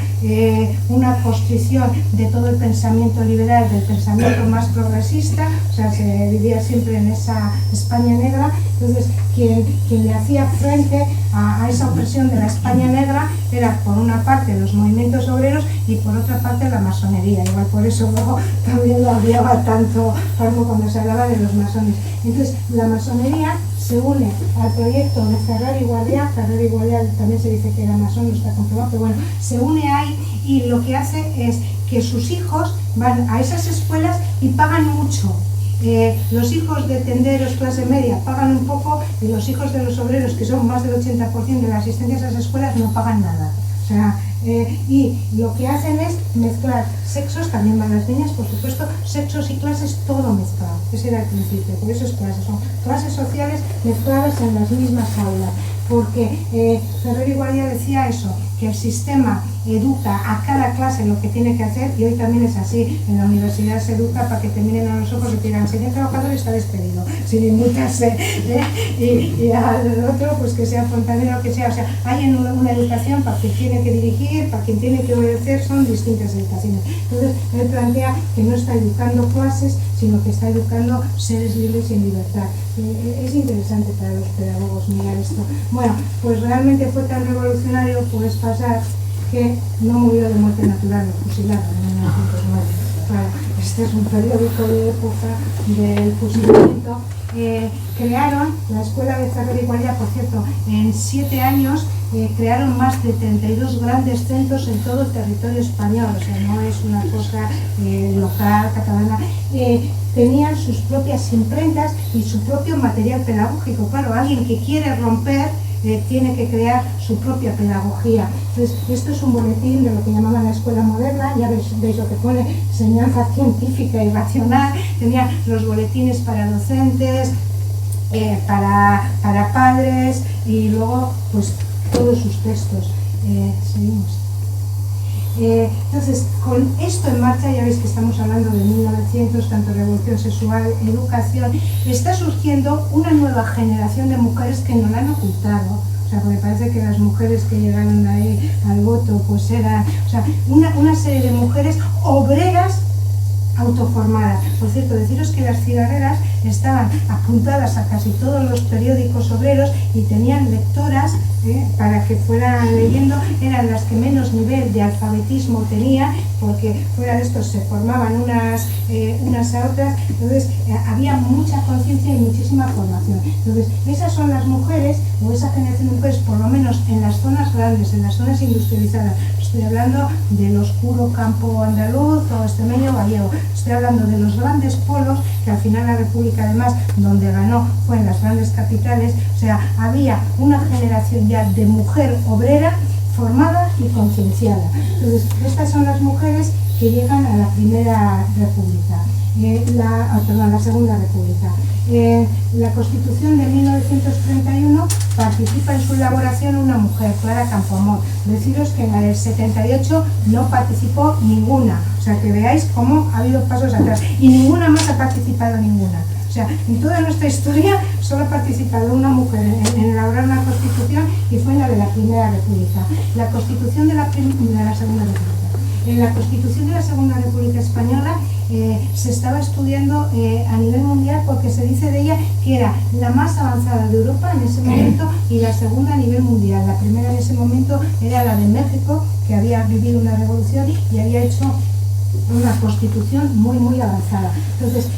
una constricción de todo el pensamiento liberal, del pensamiento más progresista, o sea, se vivía siempre en esa España negra. Entonces, quien le hacía frente a esa opresión de la España negra era, por una parte, los movimientos obreros y por otra parte la masonería. Igual por eso luego también lo odiaba tanto cuando se hablaba de los masones. Entonces, la masonería se une al proyecto de Ferrer y Guardián. Ferrer y Guardián también se dice que era masón, no está comprobado, pero bueno, se une ahí y lo que hace es que sus hijos van a esas escuelas y pagan mucho. Los hijos de tenderos clase media pagan un poco y los hijos de los obreros, que son más del 80% de la asistencia a esas escuelas, no pagan nada. O sea, y lo que hacen es mezclar sexos, también van las niñas, por supuesto, sexos y clases, todo mezclado. Ese era el principio, por eso es clases, son clases sociales mezcladas en las mismas aulas. Porque Ferrer y Guardián decía eso, que el sistema educa a cada clase lo que tiene que hacer, y hoy también es así. En la universidad se educa para que te miren a los ojos y te digan, señor trabajador está despedido, sin inmutarse, y al otro pues que sea fontanero, que sea, o sea, hay una educación para quien tiene que dirigir, para quien tiene que obedecer, son distintas educaciones. Entonces él plantea que no está educando clases, sino que está educando seres libres y en libertad. Es interesante para los pedagogos mirar esto. Bueno, pues realmente fue tan revolucionario, pues pasar que no murió de muerte natural, lo fusilaron en 1909. Claro, este es un periódico de época del fusilamiento. Crearon la escuela de Ferrer y Guardián, por cierto, en 7 años crearon más de 32 grandes centros en todo el territorio español, o sea, no es una cosa local, catalana. Tenían sus propias imprentas y su propio material pedagógico. Claro, alguien que quiere romper tiene que crear su propia pedagogía. Entonces, esto es un boletín de lo que llamaban la escuela moderna. Ya veis lo que pone, enseñanza científica y racional. Tenía los boletines para docentes, para padres, y luego pues todos sus textos. Seguimos. Entonces, con esto en marcha, ya veis que estamos hablando de 1900, tanto revolución sexual, educación, está surgiendo una nueva generación de mujeres que no la han ocultado. O sea, porque parece que las mujeres que llegaron ahí al voto, pues eran, o sea, una serie de mujeres obreras autoformadas. Por cierto, deciros que las cigarreras estaban apuntadas a casi todos los periódicos obreros y tenían lectoras para que fueran leyendo. Eran las que menos nivel de alfabetismo tenían, porque fuera de estos se formaban unas a otras. Entonces había mucha conciencia y muchísima formación. Entonces esas son las mujeres, o esa generación de mujeres, por lo menos en las zonas grandes, en las zonas industrializadas. Estoy hablando del oscuro campo andaluz o extremeño gallego. Estoy hablando de los grandes polos, que al final la República, además, donde ganó fue en las grandes capitales. O sea, había una generación ya de mujer obrera formada y concienciada. Entonces, estas son las mujeres que llegan a la Primera República, la Segunda República. La Constitución de 1931 participa en su elaboración una mujer, Clara Campoamor. Deciros que en la del 78 no participó ninguna, o sea que veáis cómo ha habido pasos atrás, y ninguna más ha participado, ninguna. O sea, en toda nuestra historia solo ha participado una mujer en elaborar una constitución, y fue en la de la Primera República. La Constitución de la Segunda República. En la Constitución de la Segunda República Española se estaba estudiando a nivel mundial, porque se dice de ella que era la más avanzada de Europa en ese momento y la segunda a nivel mundial. La primera en ese momento era la de México, que había vivido una revolución y había hecho una constitución muy avanzada. Entonces,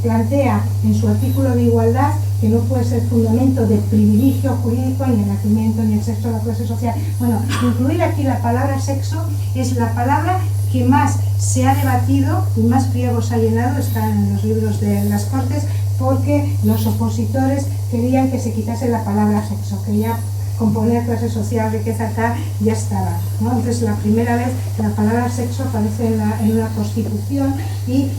plantea en su artículo de igualdad que no puede ser fundamento de privilegio jurídico ni el nacimiento ni el sexo de la clase social. Bueno, incluir aquí la palabra sexo es la palabra que más se ha debatido y más pliegos ha llenado, están en los libros de las Cortes, porque los opositores querían que se quitase la palabra sexo, que ya componer clase social, riqueza, tal, ya estaba, ¿no? Entonces, la primera vez que la palabra sexo aparece en una constitución y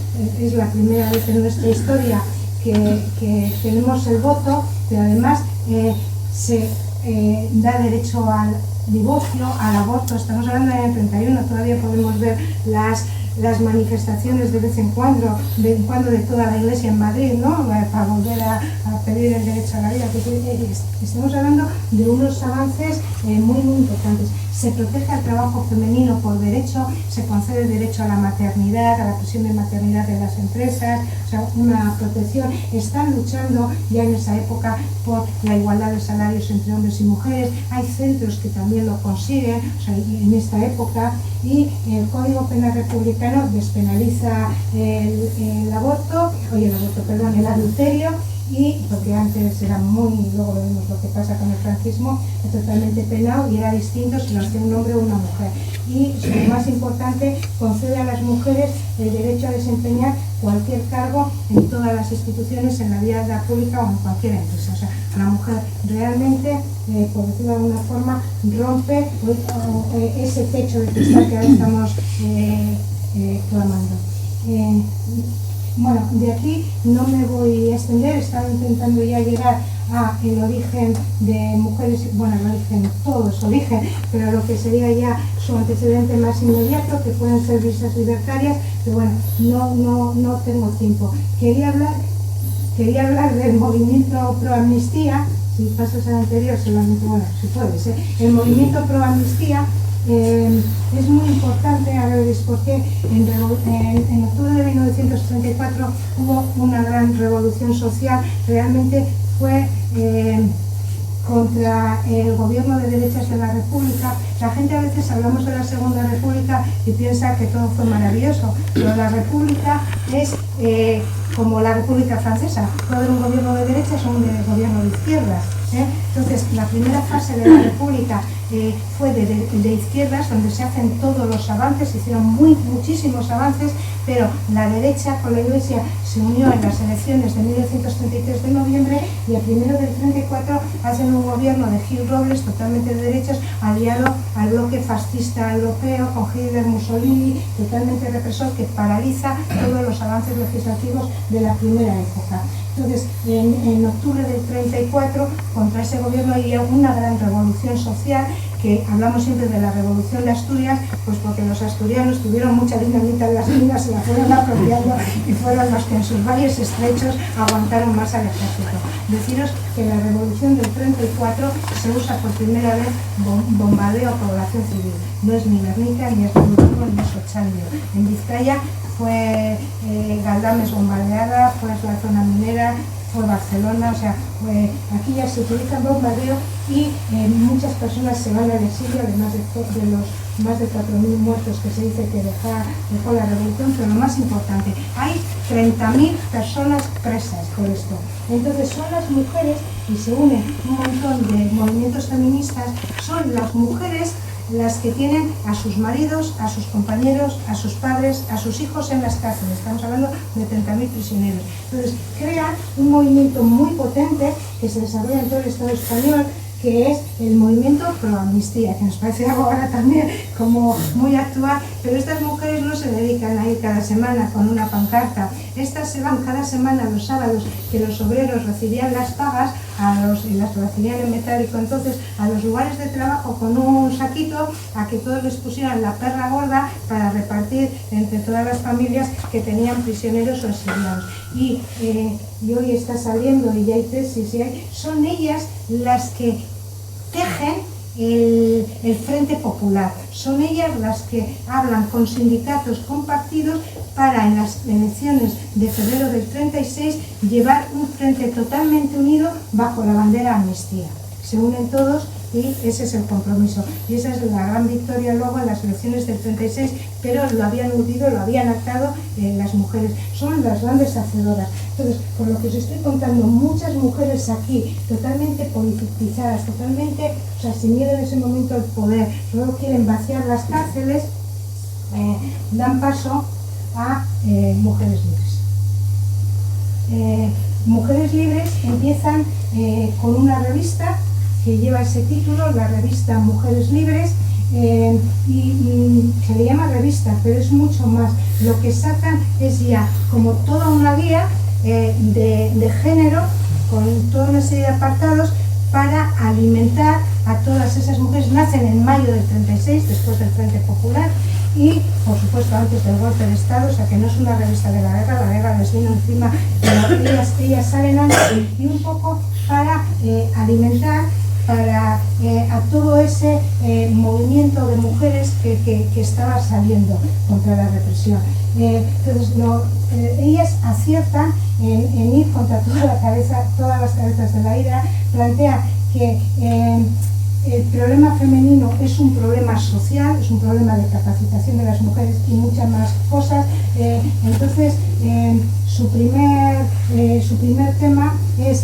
es la primera vez en nuestra historia que tenemos el voto, pero además se da derecho al divorcio, al aborto. Estamos hablando del año 31, todavía podemos ver las manifestaciones de vez en cuando de toda la Iglesia en Madrid, ¿no? Para volver a pedir el derecho a la vida. Estamos hablando de unos avances muy importantes. Se protege al trabajo femenino por derecho, se concede derecho a la maternidad, a la presión de maternidad en las empresas, o sea, una protección. Están luchando ya en esa época por la igualdad de salarios entre hombres y mujeres. Hay centros que también lo consiguen, o sea, en esta época. Y el Código Penal Republicano despenaliza el adulterio, y porque antes era luego vemos lo que pasa con el franquismo, es totalmente penado y era distinto si lo hacía un hombre o una mujer. Y lo más importante, concede a las mujeres el derecho a desempeñar cualquier cargo en todas las instituciones, en la vida pública o en cualquier empresa. O sea, la mujer realmente, por decirlo de alguna forma, rompe ese techo de cristal que ahora estamos clamando. Bueno, de aquí no me voy a extender, estaba intentando ya llegar a el origen de mujeres, bueno, el origen, todo su origen, pero lo que sería ya su antecedente más inmediato, que pueden ser brisas libertarias, pero bueno, no tengo tiempo. Quería hablar del movimiento pro amnistía, si pasas al anterior, solamente, bueno, si puedes, el movimiento pro amnistía. Es muy importante, a ver, porque en octubre de 1934 hubo una gran revolución social, realmente fue contra el gobierno de derechas de la República. La gente a veces hablamos de la Segunda República y piensa que todo fue maravilloso, pero la República es como la República Francesa, puede haber un gobierno de derechas o un gobierno de izquierdas. Entonces, la primera fase de la República fue de izquierdas, donde se hacen todos los avances, se hicieron muchísimos avances, pero la derecha con la Iglesia se unió en las elecciones de 1933 de noviembre y a primero del 34 hacen un gobierno de Gil Robles, totalmente de derechas, aliado al bloque fascista europeo con Hitler, Mussolini, totalmente represor, que paraliza todos los avances legislativos de la primera época. Entonces, en octubre del 34, contra ese gobierno había una gran revolución social, que hablamos siempre de la revolución de Asturias, pues porque los asturianos tuvieron mucha dinamita en las minas, se la fueron apropiando y fueron los que en sus valles estrechos aguantaron más al ejército. Deciros que la revolución del 34 se usa por primera vez bombardeo a población civil. No es ni Guernica, ni es Bilbao, ni es Ochandio. En Vizcaya fue Galdames bombardeada, fue la zona minera, fue Barcelona, o sea, aquí ya se utiliza el bombardeo y muchas personas se van al exilio, además de los más de 4.000 muertos que se dice que dejó la revolución, pero lo más importante, hay 30.000 personas presas por esto. Entonces son las mujeres, y se unen un montón de movimientos feministas, son las mujeres las que tienen a sus maridos, a sus compañeros, a sus padres, a sus hijos en las cárceles. Estamos hablando de 30.000 prisioneros. Entonces, crea un movimiento muy potente que se desarrolla en todo el Estado español, que es el movimiento pro amnistía, que nos parece ahora también como muy actual, pero estas mujeres no se dedican a ir cada semana con una pancarta. Estas se van cada semana los sábados que los obreros recibían las pagas, y las recibían en metálico, entonces a los lugares de trabajo con un saquito, a que todos les pusieran la perra gorda para repartir entre todas las familias que tenían prisioneros o exiliados. Y hoy está saliendo, y ya hay tesis, son ellas las que tejen el Frente Popular. Son ellas las que hablan con sindicatos, con partidos, para en las elecciones de febrero del 36 llevar un frente totalmente unido bajo la bandera amnistía. Se unen todos y ese es el compromiso. Y esa es la gran victoria luego en las elecciones del 36, pero lo habían hundido, lo habían atado las mujeres. Son las grandes hacedoras. Entonces, por lo que os estoy contando, muchas mujeres aquí, totalmente politizadas, totalmente, o sea, sin miedo en ese momento al poder, solo quieren vaciar las cárceles, dan paso a mujeres libres. Mujeres Libres empiezan con una revista que lleva ese título, la revista Mujeres Libres, y se le llama revista, pero es mucho más. Lo que sacan es ya como toda una guía de género, con toda una serie de apartados para alimentar a todas esas mujeres. Nacen en mayo del 36, después del Frente Popular, y por supuesto antes del golpe de Estado, o sea que no es una revista de la guerra les vino encima, pero ellas salen antes, y un poco para alimentar a todo ese movimiento de mujeres que estaba saliendo contra la represión. Entonces ellas aciertan en ir contra todas las cabezas de la ira, plantea que el problema femenino es un problema social, es un problema de capacitación de las mujeres y muchas más cosas. Entonces, su primer tema es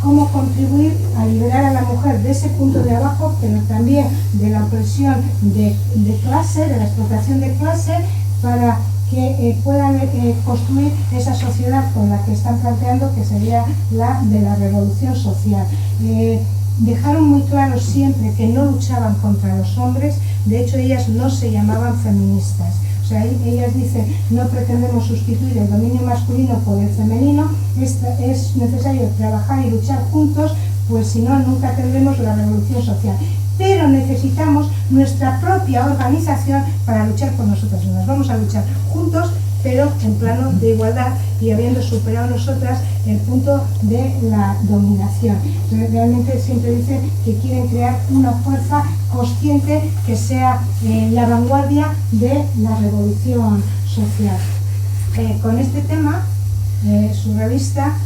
cómo contribuir a liberar a la mujer de ese punto de abajo, pero también de la opresión de clase, de la explotación de clase, para que puedan construir esa sociedad con la que están planteando, que sería la de la revolución social. Dejaron muy claro siempre que no luchaban contra los hombres. De hecho, ellas no se llamaban feministas. O sea, ellas dicen, no pretendemos sustituir el dominio masculino por el femenino, es necesario trabajar y luchar juntos, pues si no, nunca tendremos la revolución social. Pero necesitamos nuestra propia organización para luchar por nosotras mismas. Vamos a luchar juntos, pero en plano de igualdad y habiendo superado nosotras el punto de la dominación. Entonces, realmente siempre dicen que quieren crear una fuerza consciente que sea la vanguardia de la revolución social. Con este tema, su revista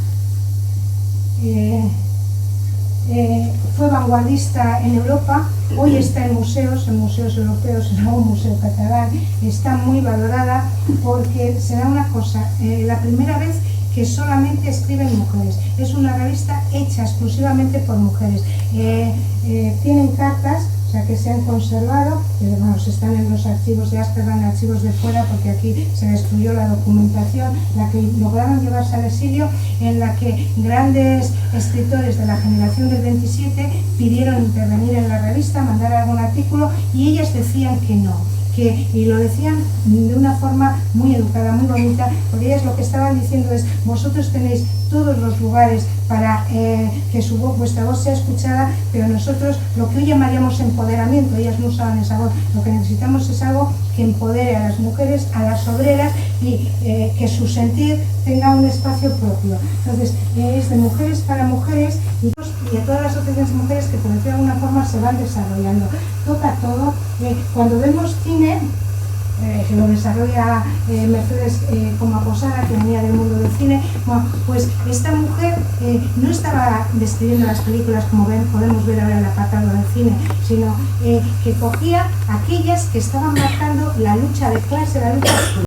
fue vanguardista en Europa, hoy está en museos europeos, en algún museo catalán, está muy valorada porque se da una cosa, la primera vez que solamente escriben mujeres, es una revista hecha exclusivamente por mujeres, tienen cartas, o sea, que se han conservado, bueno, están en los archivos de Ámsterdam, archivos de fuera, porque aquí se destruyó la documentación, la que lograron llevarse al exilio, en la que grandes escritores de la generación del 27 pidieron intervenir en la revista, mandar algún artículo, y ellas decían que no. Y lo decían de una forma muy educada, muy bonita, porque ellas lo que estaban diciendo es: vosotros tenéis todos los lugares para que vuestra voz sea escuchada, pero nosotros lo que hoy llamaríamos empoderamiento, ellas no usaban esa voz, lo que necesitamos es algo que empodere a las mujeres, a las obreras, y que su sentir tenga un espacio propio. Entonces, es de mujeres para mujeres, y a todas las asociaciones de mujeres que por decirlo de alguna forma se van desarrollando. Toca todo. Cuando vemos cine, que lo desarrolla Mercedes como Posada, que venía del mundo del cine, bueno, pues esta mujer no estaba describiendo las películas como podemos ver ahora en el apartado del cine, sino que cogía aquellas que estaban marcando la lucha de clase, la lucha